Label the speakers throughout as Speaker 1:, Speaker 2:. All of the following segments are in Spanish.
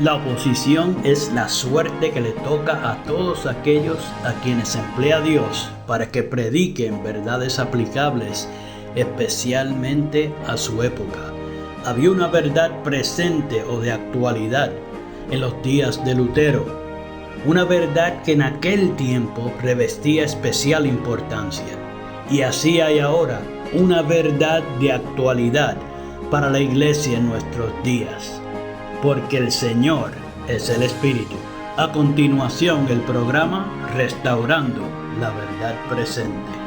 Speaker 1: La oposición es la suerte que le toca a todos aquellos a quienes emplea Dios para que prediquen verdades aplicables, especialmente a su época. Había una verdad presente o de actualidad en los días de Lutero, una verdad que en aquel tiempo revestía especial importancia. Y así hay ahora una verdad de actualidad para la iglesia en nuestros días. Porque el Señor es el Espíritu. A continuación, el programa Restaurando la Verdad Presente.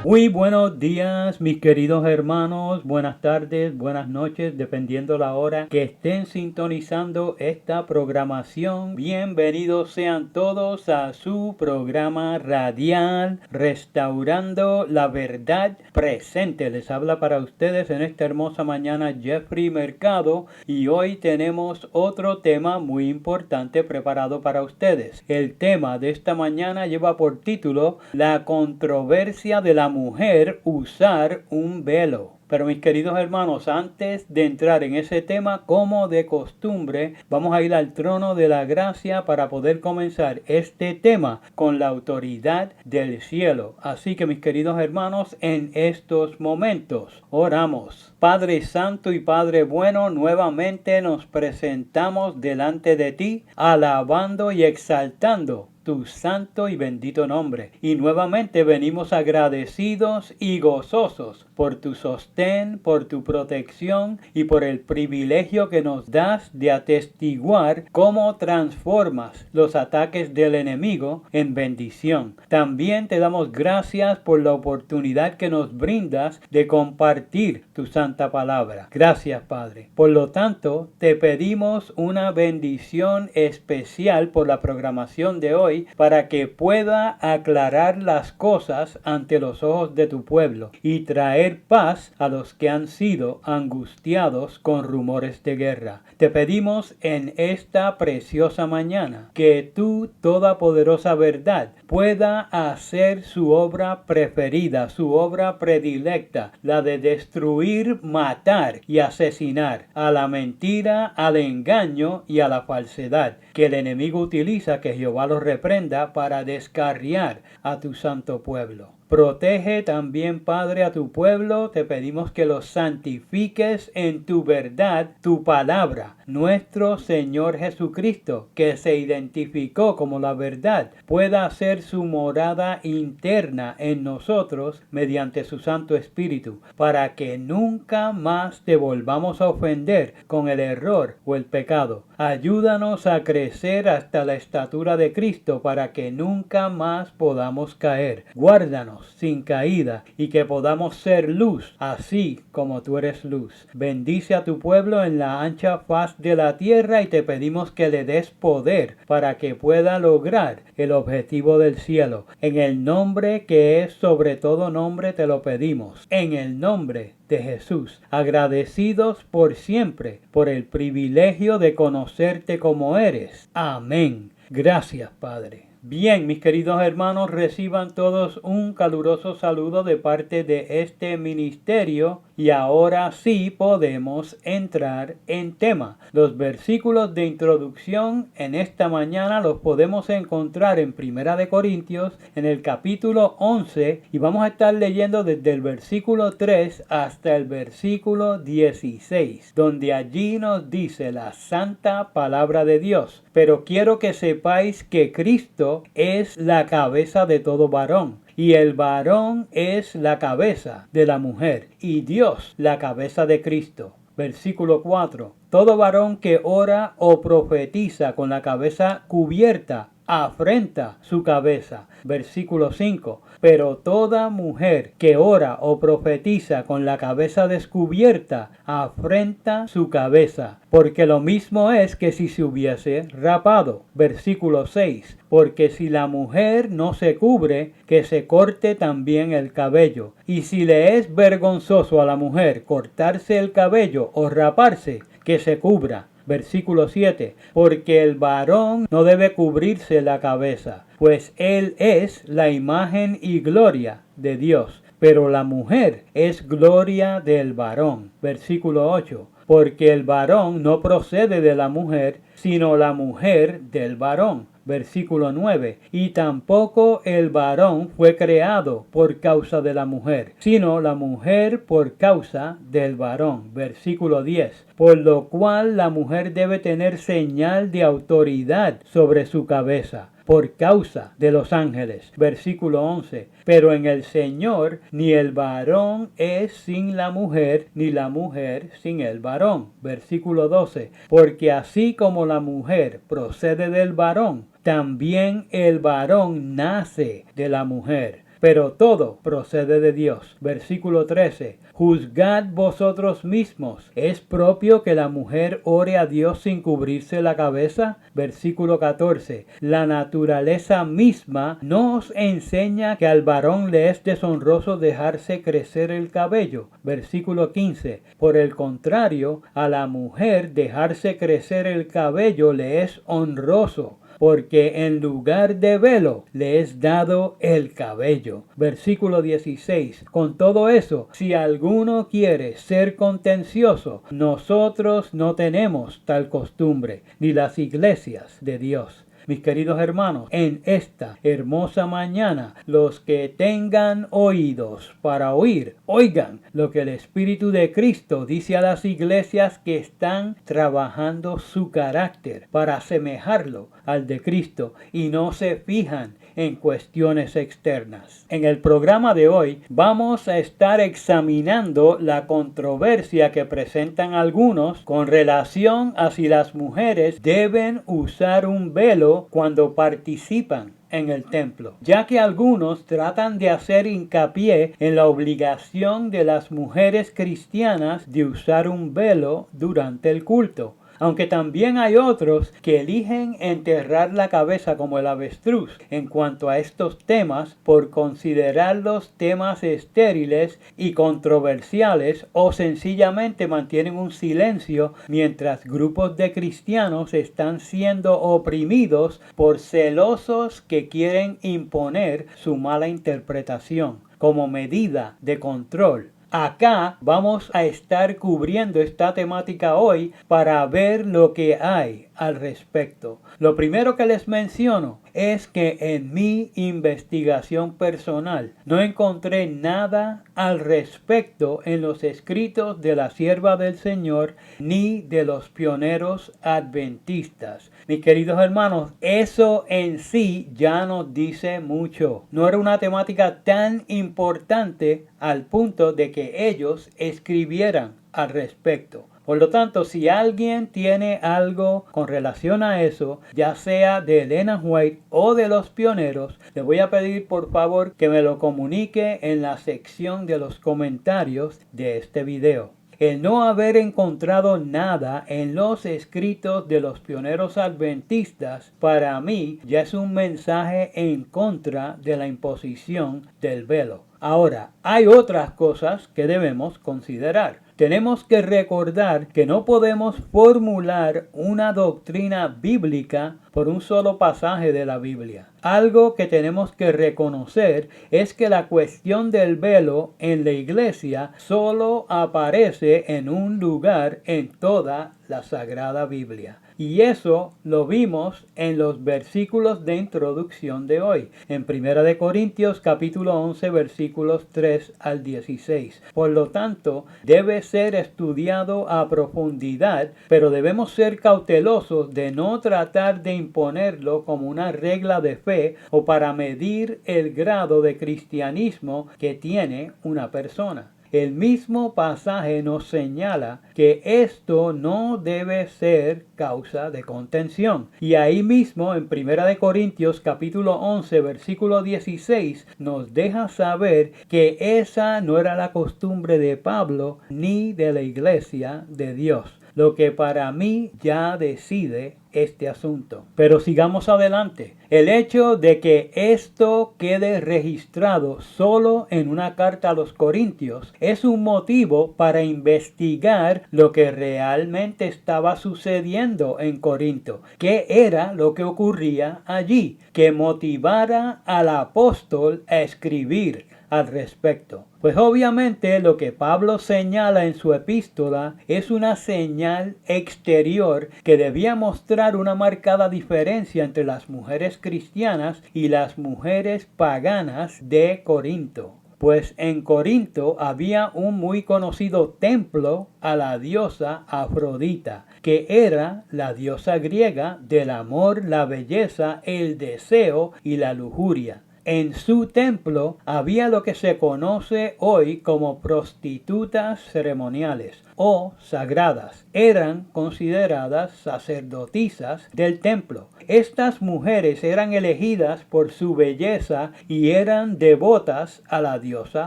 Speaker 2: Muy buenos días, mis queridos hermanos, buenas tardes, buenas noches, dependiendo la hora que estén sintonizando esta programación. Bienvenidos sean todos a su programa radial Restaurando la Verdad Presente. Les habla para ustedes en esta hermosa mañana Jeffrey Mercado y hoy tenemos otro tema muy importante preparado para ustedes. El tema de esta mañana lleva por título La controversia de la mujer usar un velo. Pero mis queridos hermanos, antes de entrar en ese tema, como de costumbre, vamos a ir al trono de la gracia para poder comenzar este tema con la autoridad del cielo. Así que mis queridos hermanos, en estos momentos, oramos. Padre Santo y Padre Bueno, nuevamente nos presentamos delante de ti, alabando y exaltando tu santo y bendito nombre. Y nuevamente venimos agradecidos y gozosos por tu sostén, por tu protección y por el privilegio que nos das de atestiguar cómo transformas los ataques del enemigo en bendición. También te damos gracias por la oportunidad que nos brindas de compartir tu santa palabra. Gracias, Padre. Por lo tanto, te pedimos una bendición especial por la programación de hoy, para que pueda aclarar las cosas ante los ojos de tu pueblo y traer paz a los que han sido angustiados con rumores de guerra. Te pedimos en esta preciosa mañana que tu todopoderosa verdad pueda hacer su obra preferida, su obra predilecta, la de destruir, matar y asesinar a la mentira, al engaño y a la falsedad que el enemigo utiliza, que Jehová lo reprenda para descarriar a tu santo pueblo. Protege también, Padre, a tu pueblo. Te pedimos que los santifiques en tu verdad, tu palabra. Nuestro Señor Jesucristo, que se identificó como la verdad, pueda hacer su morada interna en nosotros mediante su Santo Espíritu, para que nunca más te volvamos a ofender con el error o el pecado. Ayúdanos a crecer hasta la estatura de Cristo, para que nunca más podamos caer. Guárdanos sin caída y que podamos ser luz, así como tú eres luz. Bendice a tu pueblo en la ancha faz de la tierra y te pedimos que le des poder para que pueda lograr el objetivo del cielo. En el nombre que es sobre todo nombre te lo pedimos. En el nombre de Jesús, agradecidos por siempre por el privilegio de conocerte como eres. Amén. Gracias, Padre. Bien, mis queridos hermanos, reciban todos un caluroso saludo de parte de este ministerio y ahora sí podemos entrar en tema. Los versículos de introducción en esta mañana los podemos encontrar en Primera de Corintios en el capítulo 11 y vamos a estar leyendo desde el versículo 3 hasta el versículo 16, donde allí nos dice la santa palabra de Dios. Pero quiero que sepáis que Cristo es la cabeza de todo varón, y el varón es la cabeza de la mujer, y Dios la cabeza de Cristo. Versículo 4. Todo varón que ora o profetiza con la cabeza cubierta afrenta su cabeza. Versículo 5. Pero toda mujer que ora o profetiza con la cabeza descubierta afrenta su cabeza, porque lo mismo es que si se hubiese rapado. Versículo 6. Porque si la mujer no se cubre, que se corte también el cabello. Y si le es vergonzoso a la mujer cortarse el cabello o raparse, que se cubra. Versículo 7. Porque el varón no debe cubrirse la cabeza, pues él es la imagen y gloria de Dios. pero la mujer es gloria del varón. Versículo 8. Porque el varón no procede de la mujer, sino la mujer del varón. Versículo 9. Y tampoco el varón fue creado por causa de la mujer, sino la mujer por causa del varón. Versículo 10. Por lo cual la mujer debe tener señal de autoridad sobre su cabeza, por causa de los ángeles. Versículo 11. Pero en el Señor ni el varón es sin la mujer, ni la mujer sin el varón. Versículo 12. Porque así como la mujer procede del varón, también el varón nace de la mujer. Pero todo procede de Dios. Versículo 13. Juzgad vosotros mismos. ¿Es propio que la mujer ore a Dios sin cubrirse la cabeza? Versículo 14. La naturaleza misma nos enseña que al varón le es deshonroso dejarse crecer el cabello. Versículo 15. Por el contrario, a la mujer dejarse crecer el cabello le es honroso, porque en lugar de velo le es dado el cabello. Versículo 16. Con todo eso, si alguno quiere ser contencioso, nosotros no tenemos tal costumbre, ni las iglesias de Dios. Mis queridos hermanos, en esta hermosa mañana, los que tengan oídos para oír, oigan lo que el Espíritu de Cristo dice a las iglesias que están trabajando su carácter para asemejarlo al de Cristo y no se fijan en cuestiones externas. En el programa de hoy vamos a estar examinando la controversia que presentan algunos con relación a si las mujeres deben usar un velo cuando participan en el templo, ya que algunos tratan de hacer hincapié en la obligación de las mujeres cristianas de usar un velo durante el culto. Aunque también hay otros que eligen enterrar la cabeza como el avestruz en cuanto a estos temas por considerarlos temas estériles y controversiales, o sencillamente mantienen un silencio mientras grupos de cristianos están siendo oprimidos por celosos que quieren imponer su mala interpretación como medida de control. Acá vamos a estar cubriendo esta temática hoy para ver lo que hay al respecto. Lo primero que les menciono es que en mi investigación personal no encontré nada al respecto en los escritos de la sierva del Señor ni de los pioneros adventistas. Mis queridos hermanos, eso en sí ya nos dice mucho. No era una temática tan importante al punto de que ellos escribieran al respecto. Por lo tanto, si alguien tiene algo con relación a eso, ya sea de Elena White o de los pioneros, le voy a pedir por favor que me lo comunique en la sección de los comentarios de este video. El no haber encontrado nada en los escritos de los pioneros adventistas, para mí ya es un mensaje en contra de la imposición del velo. Ahora, hay otras cosas que debemos considerar. Tenemos que recordar que no podemos formular una doctrina bíblica por un solo pasaje de la Biblia. Algo que tenemos que reconocer es que la cuestión del velo en la iglesia solo aparece en un lugar en toda la Sagrada Biblia. Y eso lo vimos en los versículos de introducción de hoy, en 1 Corintios capítulo 11 versículos 3 al 16. Por lo tanto, debe ser estudiado a profundidad, pero debemos ser cautelosos de no tratar de imponerlo como una regla de fe o para medir el grado de cristianismo que tiene una persona. El mismo pasaje nos señala que esto no debe ser causa de contención. Y ahí mismo en 1 Corintios capítulo 11 versículo 16 nos deja saber que esa no era la costumbre de Pablo ni de la iglesia de Dios. Lo que para mí ya decide este asunto. Pero sigamos adelante. El hecho de que esto quede registrado solo en una carta a los Corintios es un motivo para investigar lo que realmente estaba sucediendo en Corinto. ¿Qué era lo que ocurría allí que motivara al apóstol a escribir al respecto. Pues obviamente lo que Pablo señala en su epístola es una señal exterior que debía mostrar una marcada diferencia entre las mujeres cristianas y las mujeres paganas de Corinto. Pues en Corinto había un muy conocido templo a la diosa Afrodita, que era la diosa griega del amor, la belleza, el deseo y la lujuria. En su templo había lo que se conoce hoy como prostitutas ceremoniales o sagradas. Eran consideradas sacerdotisas del templo. Estas mujeres eran elegidas por su belleza y eran devotas a la diosa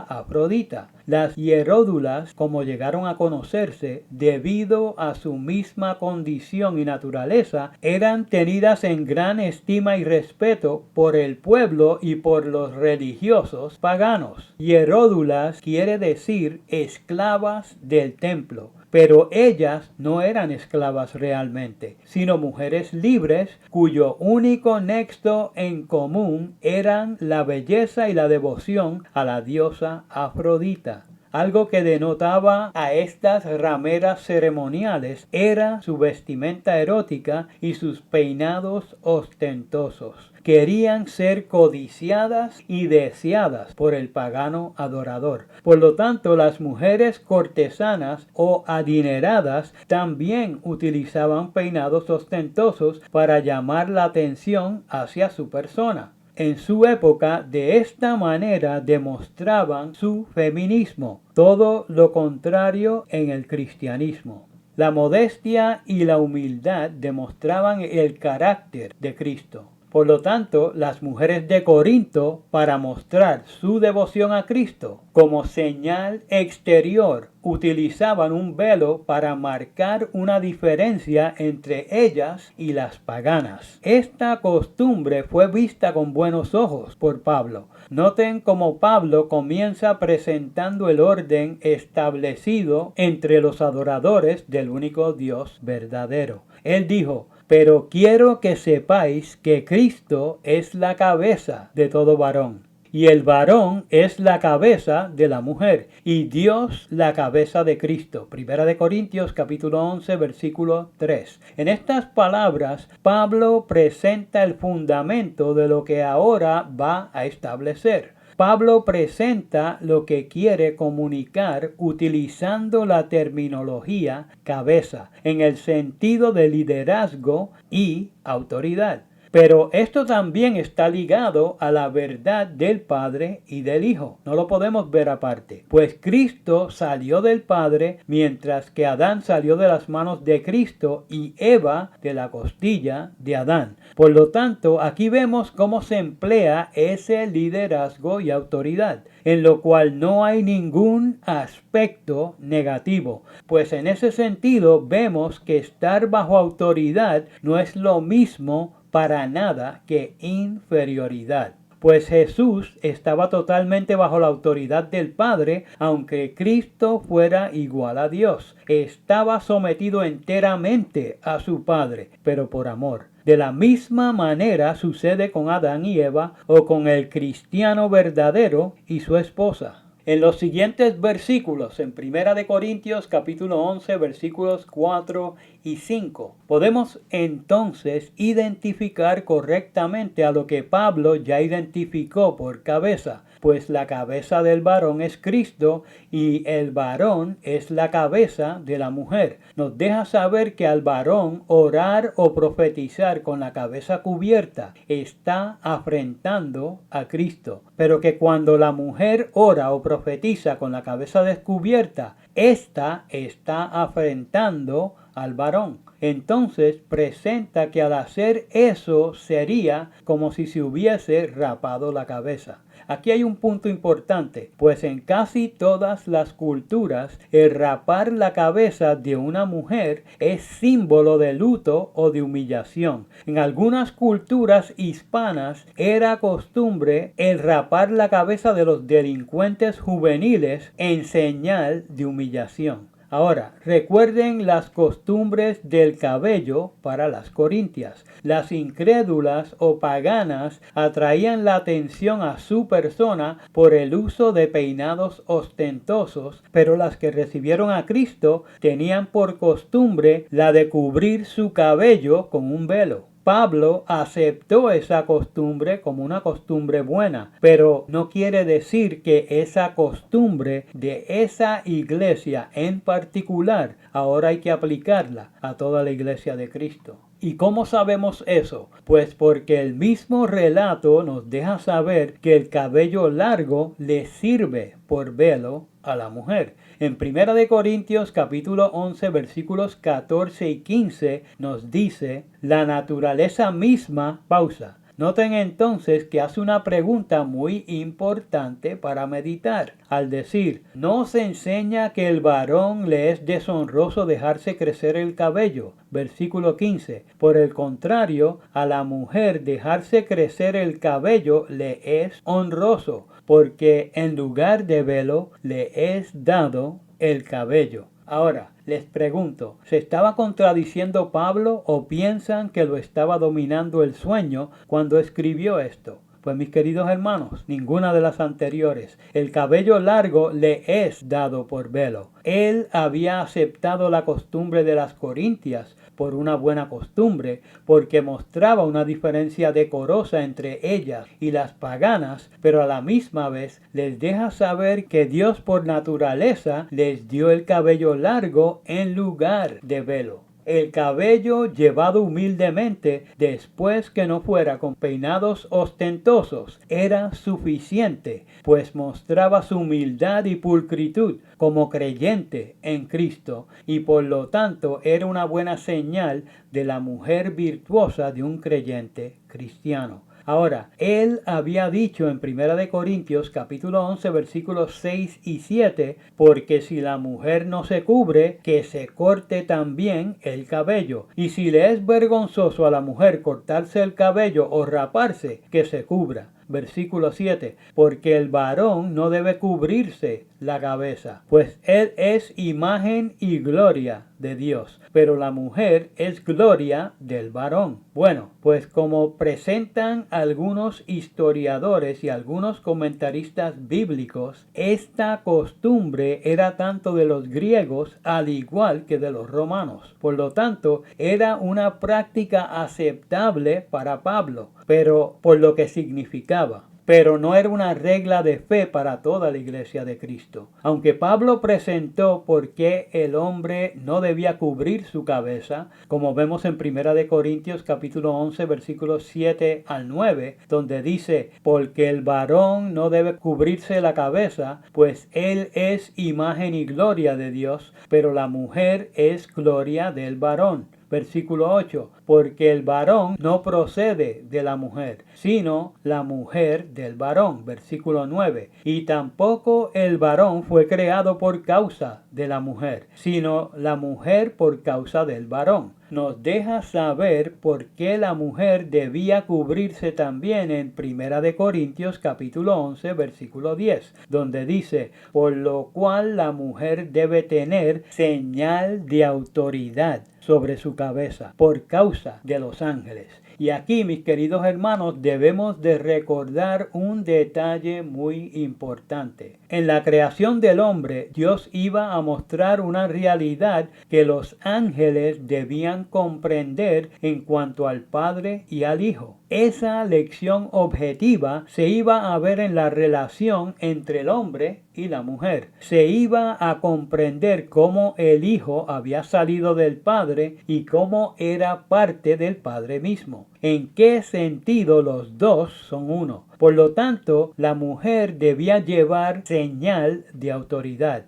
Speaker 2: Afrodita. Las hieródulas, como llegaron a conocerse, debido a su misma condición y naturaleza, eran tenidas en gran estima y respeto por el pueblo y por los religiosos paganos. Hieródulas quiere decir esclavas del templo. Pero ellas no eran esclavas realmente, sino mujeres libres cuyo único nexo en común eran la belleza y la devoción a la diosa Afrodita. Algo que denotaba a estas rameras ceremoniales era su vestimenta erótica y sus peinados ostentosos. Querían ser codiciadas y deseadas por el pagano adorador. Por lo tanto, las mujeres cortesanas o adineradas también utilizaban peinados ostentosos para llamar la atención hacia su persona. En su época, de esta manera demostraban su feminismo, todo lo contrario en el cristianismo. La modestia y la humildad demostraban el carácter de Cristo. Por lo tanto, las mujeres de Corinto, para mostrar su devoción a Cristo como señal exterior, utilizaban un velo para marcar una diferencia entre ellas y las paganas. Esta costumbre fue vista con buenos ojos por Pablo. Noten cómo Pablo comienza presentando el orden establecido entre los adoradores del único Dios verdadero. Él dijo: pero quiero que sepáis que Cristo es la cabeza de todo varón, y el varón es la cabeza de la mujer, y Dios la cabeza de Cristo. Primera de Corintios capítulo 11 versículo 3. En estas palabras, Pablo presenta el fundamento de lo que ahora va a establecer. Pablo presenta lo que quiere comunicar utilizando la terminología cabeza en el sentido de liderazgo y autoridad. Pero esto también está ligado a la verdad del Padre y del Hijo. No lo podemos ver aparte. Pues Cristo salió del Padre, mientras que Adán salió de las manos de Cristo y Eva de la costilla de Adán. Por lo tanto, aquí vemos cómo se emplea ese liderazgo y autoridad, en lo cual no hay ningún aspecto negativo. Pues en ese sentido vemos que estar bajo autoridad no es lo mismo para nada que inferioridad. Pues Jesús estaba totalmente bajo la autoridad del Padre, aunque Cristo fuera igual a Dios. Estaba sometido enteramente a su Padre, pero por amor. De la misma manera sucede con Adán y Eva o con el cristiano verdadero y su esposa. En los siguientes versículos, en 1 Corintios capítulo 11, versículos 4 y 5, podemos entonces identificar correctamente a lo que Pablo ya identificó por cabeza, pues la cabeza del varón es Cristo y el varón es la cabeza de la mujer. Nos deja saber que al varón orar o profetizar con la cabeza cubierta está afrentando a Cristo, pero que cuando la mujer ora o profetiza con la cabeza descubierta, ésta está afrentando al varón. Entonces presenta que al hacer eso sería como si se hubiese rapado la cabeza. Aquí hay un punto importante, pues en casi todas las culturas el rapar la cabeza de una mujer es símbolo de luto o de humillación. En algunas culturas hispanas era costumbre el rapar la cabeza de los delincuentes juveniles en señal de humillación. Ahora, recuerden las costumbres del cabello para las corintias. las incrédulas o paganas atraían la atención a su persona por el uso de peinados ostentosos, pero las que recibieron a Cristo tenían por costumbre la de cubrir su cabello con un velo. Pablo aceptó esa costumbre como una costumbre buena, pero no quiere decir que esa costumbre de esa iglesia en particular ahora hay que aplicarla a toda la iglesia de Cristo. ¿Y cómo sabemos eso? Pues porque el mismo relato nos deja saber que el cabello largo le sirve por velo a la mujer. En 1 Corintios capítulo 11 versículos 14 y 15 nos dice: la naturaleza misma, pausa. Noten entonces que hace una pregunta muy importante para meditar, al decir: ¿no se enseña que el varón le es deshonroso dejarse crecer el cabello? Versículo 15. Por el contrario, a la mujer dejarse crecer el cabello le es honroso, porque en lugar de velo le es dado el cabello. Ahora, les pregunto, ¿se estaba contradiciendo Pablo o piensan que lo estaba dominando el sueño cuando escribió esto? Pues mis queridos hermanos, ninguna de las anteriores. El cabello largo le es dado por velo. Él había aceptado la costumbre de las corintias por una buena costumbre, porque mostraba una diferencia decorosa entre ellas y las paganas, pero a la misma vez les deja saber que Dios por naturaleza les dio el cabello largo en lugar de velo. El cabello llevado humildemente, después que no fuera con peinados ostentosos, era suficiente, pues mostraba su humildad y pulcritud como creyente en Cristo, y por lo tanto era una buena señal de la mujer virtuosa de un creyente cristiano. Ahora, él había dicho en 1 Corintios capítulo 11 versículos 6 y 7, porque si la mujer no se cubre, que se corte también el cabello. Y si le es vergonzoso a la mujer cortarse el cabello o raparse, que se cubra. Versículo 7, porque el varón no debe cubrirse la cabeza, pues él es imagen y gloria de Dios, pero la mujer es gloria del varón. Bueno, pues como presentan algunos historiadores y algunos comentaristas bíblicos, esta costumbre era tanto de los griegos al igual que de los romanos. Por lo tanto, era una práctica aceptable para Pablo, pero por lo que significaba. Pero no era una regla de fe para toda la iglesia de Cristo. Aunque Pablo presentó por qué el hombre no debía cubrir su cabeza, como vemos en 1 Corintios capítulo 11 versículos 7 al 9, donde dice: porque el varón no debe cubrirse la cabeza, pues él es imagen y gloria de Dios, pero la mujer es gloria del varón. Versículo 8, porque el varón no procede de la mujer, sino la mujer del varón. Versículo 9, y tampoco el varón fue creado por causa de la mujer, sino la mujer por causa del varón. Nos deja saber por qué la mujer debía cubrirse también en 1 Corintios capítulo 11 versículo 10, donde dice: por lo cual la mujer debe tener señal de autoridad sobre su cabeza, por causa de los ángeles. Y aquí, mis queridos hermanos, debemos de recordar un detalle muy importante. En la creación del hombre, Dios iba a mostrar una realidad que los ángeles debían comprender en cuanto al Padre y al Hijo. Esa lección objetiva se iba a ver en la relación entre el hombre y la mujer. Se iba a comprender cómo el Hijo había salido del Padre y cómo era parte del Padre mismo. En qué sentido los dos son uno. Por lo tanto, la mujer debía llevar señal de autoridad.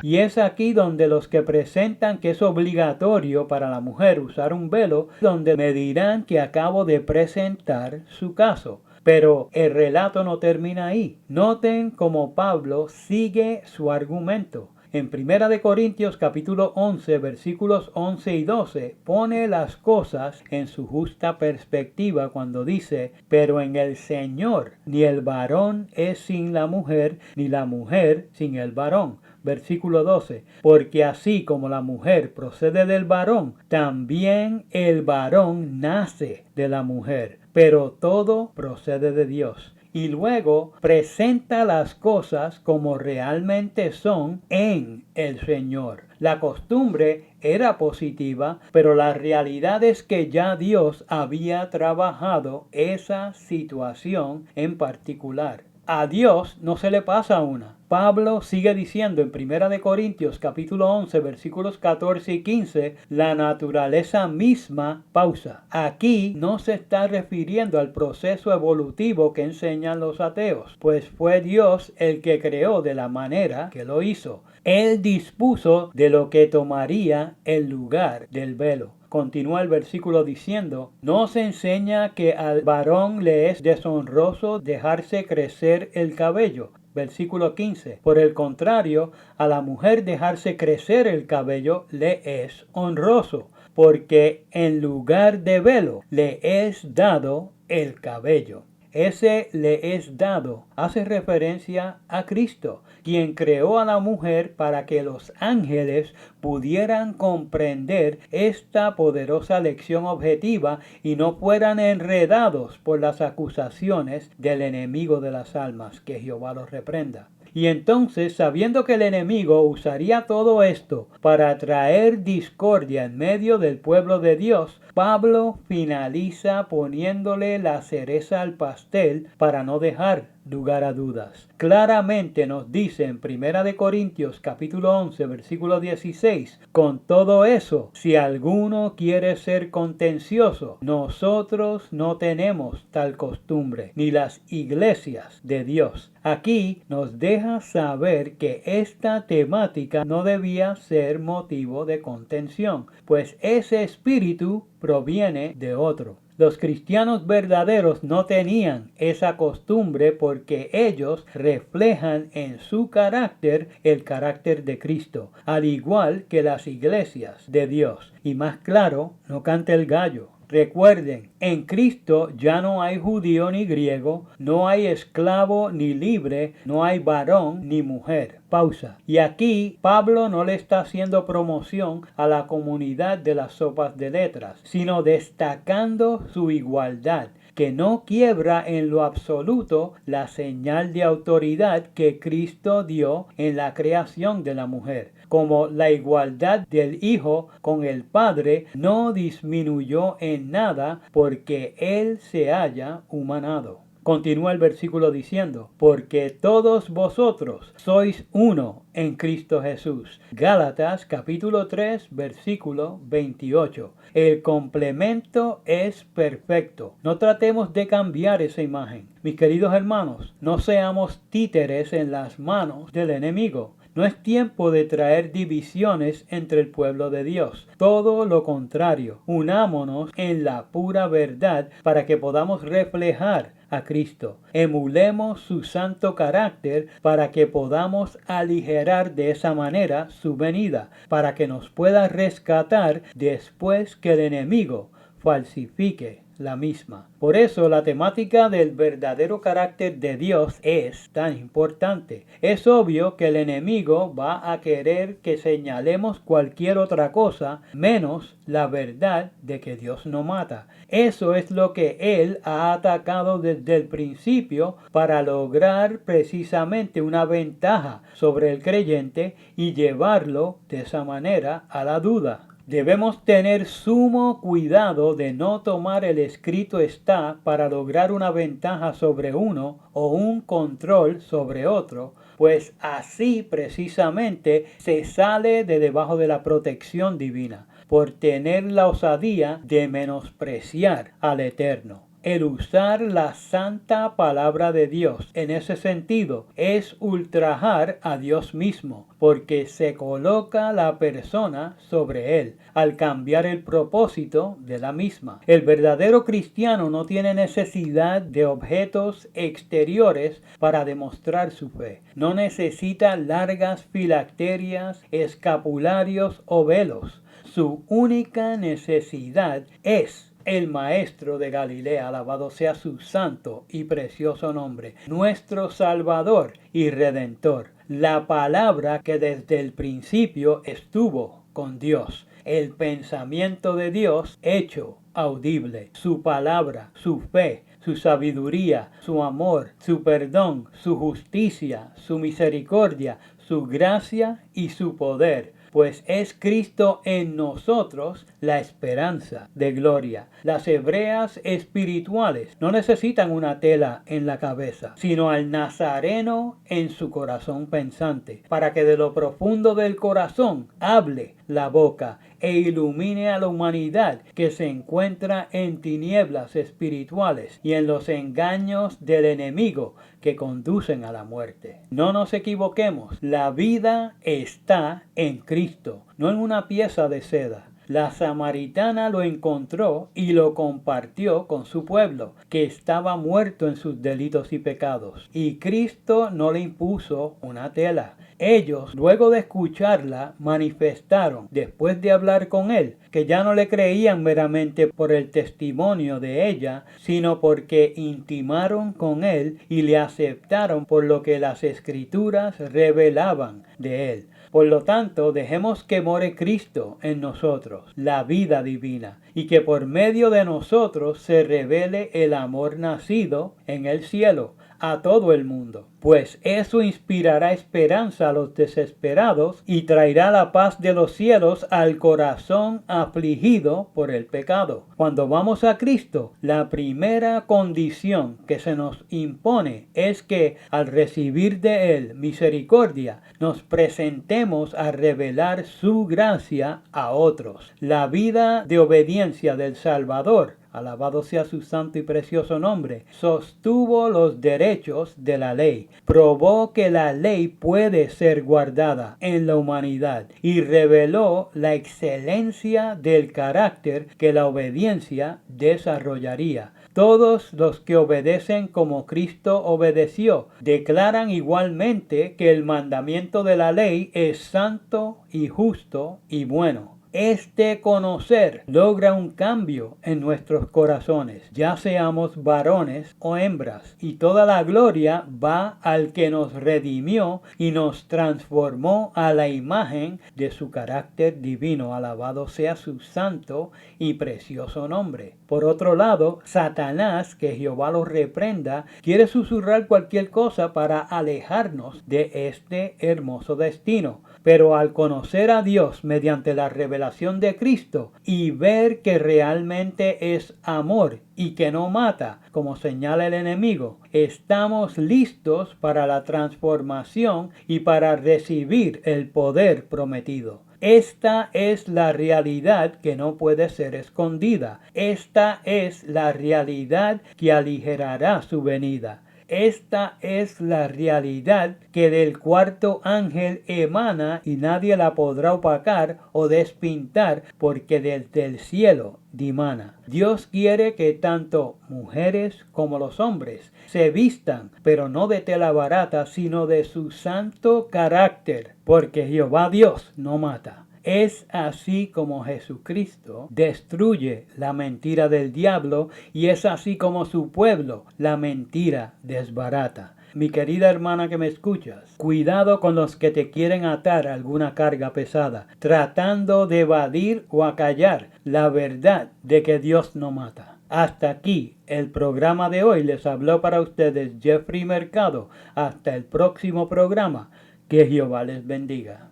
Speaker 2: Y es aquí donde los que presentan que es obligatorio para la mujer usar un velo, donde me dirán que acabo de presentar su caso. Pero el relato no termina ahí. Noten cómo Pablo sigue su argumento. En 1 Corintios capítulo 11 versículos 11 y 12 pone las cosas en su justa perspectiva cuando dice: pero en el Señor ni el varón es sin la mujer, ni la mujer sin el varón. versículo 12, porque así como la mujer procede del varón, también el varón nace de la mujer, pero todo procede de Dios. Y luego presenta las cosas como realmente son en el Señor. La costumbre era positiva, pero la realidad es que ya Dios había trabajado esa situación en particular. A Dios no se le pasa una. Pablo sigue diciendo en 1 Corintios capítulo 11 versículos 14 y 15, la naturaleza misma, pausa. Aquí no se está refiriendo al proceso evolutivo que enseñan los ateos, pues fue Dios el que creó de la manera que lo hizo. Él dispuso de lo que tomaría el lugar del velo. Continúa el versículo diciendo, no se enseña que al varón le es deshonroso dejarse crecer el cabello. Versículo 15, por el contrario, a la mujer dejarse crecer el cabello le es honroso, porque en lugar de velo le es dado el cabello. Ese le es dado hace referencia a Cristo, quien creó a la mujer para que los ángeles pudieran comprender esta poderosa lección objetiva y no fueran enredados por las acusaciones del enemigo de las almas, que Jehová los reprenda. Y entonces, sabiendo que el enemigo usaría todo esto para traer discordia en medio del pueblo de Dios, Pablo finaliza poniéndole la cereza al pastel para no dejar lugar a dudas. Claramente nos dice en 1 Corintios capítulo 11 versículo 16, con todo eso, si alguno quiere ser contencioso, nosotros no tenemos tal costumbre, ni las iglesias de Dios. Aquí nos deja saber que esta temática no debía ser motivo de contención, pues ese espíritu proviene de otro. Los cristianos verdaderos no tenían esa costumbre porque ellos reflejan en su carácter el carácter de Cristo, al igual que las iglesias de Dios. Y más claro, no canta el gallo. Recuerden, en Cristo ya no hay judío ni griego, no hay esclavo ni libre, no hay varón ni mujer. Pausa. Y aquí Pablo no le está haciendo promoción a la comunidad de las sopas de letras, sino destacando su igualdad, que no quiebra en lo absoluto la señal de autoridad que Cristo dio en la creación de la mujer. Como la igualdad del Hijo con el Padre no disminuyó en nada porque Él se haya humanado. Continúa el versículo diciendo, porque todos vosotros sois uno en Cristo Jesús. Gálatas capítulo 3 versículo 28. El complemento es perfecto. No tratemos de cambiar esa imagen. Mis queridos hermanos, no seamos títeres en las manos del enemigo. No es tiempo de traer divisiones entre el pueblo de Dios. Todo lo contrario, unámonos en la pura verdad para que podamos reflejar a Cristo. Emulemos su santo carácter para que podamos aligerar de esa manera su venida, para que nos pueda rescatar después que el enemigo falsifique la misma. Por eso la temática del verdadero carácter de Dios es tan importante. Es obvio que el enemigo va a querer que señalemos cualquier otra cosa menos la verdad de que Dios no mata. Eso es lo que él ha atacado desde el principio para lograr precisamente una ventaja sobre el creyente y llevarlo de esa manera a la duda. Debemos tener sumo cuidado de no tomar el escrito está para lograr una ventaja sobre uno o un control sobre otro, pues así precisamente se sale de debajo de la protección divina, por tener la osadía de menospreciar al Eterno. El usar la santa palabra de Dios en ese sentido es ultrajar a Dios mismo, porque se coloca la persona sobre él al cambiar el propósito de la misma. El verdadero cristiano no tiene necesidad de objetos exteriores para demostrar su fe. No necesita largas filacterias, escapularios o velos. Su única necesidad es el Maestro de Galilea, alabado sea su santo y precioso nombre, nuestro Salvador y Redentor, la palabra que desde el principio estuvo con Dios, el pensamiento de Dios hecho audible, su palabra, su fe, su sabiduría, su amor, su perdón, su justicia, su misericordia, su gracia y su poder, pues es Cristo en nosotros la esperanza de gloria. Las hebreas espirituales no necesitan una tela en la cabeza, sino al nazareno en su corazón pensante, para que de lo profundo del corazón hable la boca e ilumine a la humanidad que se encuentra en tinieblas espirituales y en los engaños del enemigo que conducen a la muerte. No nos equivoquemos, la vida está en Cristo, no en una pieza de seda. La samaritana lo encontró y lo compartió con su pueblo, que estaba muerto en sus delitos y pecados. Y Cristo no le impuso una tela. Ellos, luego de escucharla, manifestaron, después de hablar con él, que ya no le creían meramente por el testimonio de ella, sino porque intimaron con él y le aceptaron por lo que las Escrituras revelaban de él. Por lo tanto, dejemos que more Cristo en nosotros, la vida divina, y que por medio de nosotros se revele el amor nacido en el cielo a todo el mundo, pues eso inspirará esperanza a los desesperados y traerá la paz de los cielos al corazón afligido por el pecado. Cuando vamos a Cristo, la primera condición que se nos impone es que al recibir de Él misericordia, nos presentemos a revelar su gracia a otros. La vida de obediencia del Salvador, alabado sea su santo y precioso nombre, sostuvo los derechos de la ley, probó que la ley puede ser guardada en la humanidad y reveló la excelencia del carácter que la obediencia desarrollaría. Todos los que obedecen como Cristo obedeció declaran igualmente que el mandamiento de la ley es santo y justo y bueno. Este conocer logra un cambio en nuestros corazones, ya seamos varones o hembras, y toda la gloria va al que nos redimió y nos transformó a la imagen de su carácter divino. Alabado sea su santo y precioso nombre. Por otro lado, Satanás, que Jehová lo reprenda, quiere susurrar cualquier cosa para alejarnos de este hermoso destino. Pero al conocer a Dios mediante la revelación de Cristo y ver que realmente es amor y que no mata, como señala el enemigo, estamos listos para la transformación y para recibir el poder prometido. Esta es la realidad que no puede ser escondida. Esta es la realidad que aligerará su venida. Esta es la realidad que del cuarto ángel emana y nadie la podrá opacar o despintar porque desde el cielo dimana. Dios quiere que tanto mujeres como los hombres se vistan, pero no de tela barata, sino de su santo carácter, porque Jehová Dios no mata. Es así como Jesucristo destruye la mentira del diablo y es así como su pueblo la mentira desbarata. Mi querida hermana que me escuchas, cuidado con los que te quieren atar a alguna carga pesada, tratando de evadir o acallar la verdad de que Dios no mata. Hasta aquí el programa de hoy. Les habló para ustedes Jeffrey Mercado. Hasta el próximo programa. Que Jehová les bendiga.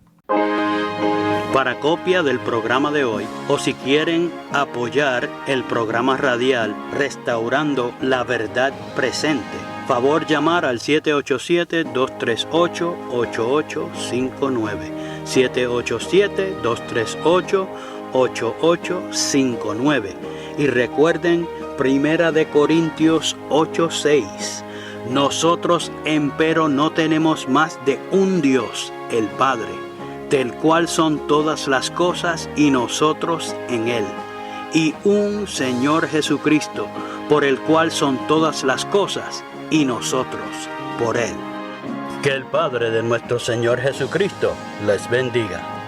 Speaker 1: Para copia del programa de hoy o si quieren apoyar el programa radial Restaurando la Verdad Presente, favor llamar al 787-238-8859. 787-238-8859. Y recuerden 1 Corintios 8:6. Nosotros empero no tenemos más de un Dios, el Padre, del cual son todas las cosas y nosotros en Él, y un Señor Jesucristo, por el cual son todas las cosas y nosotros por Él. Que el Padre de nuestro Señor Jesucristo les bendiga.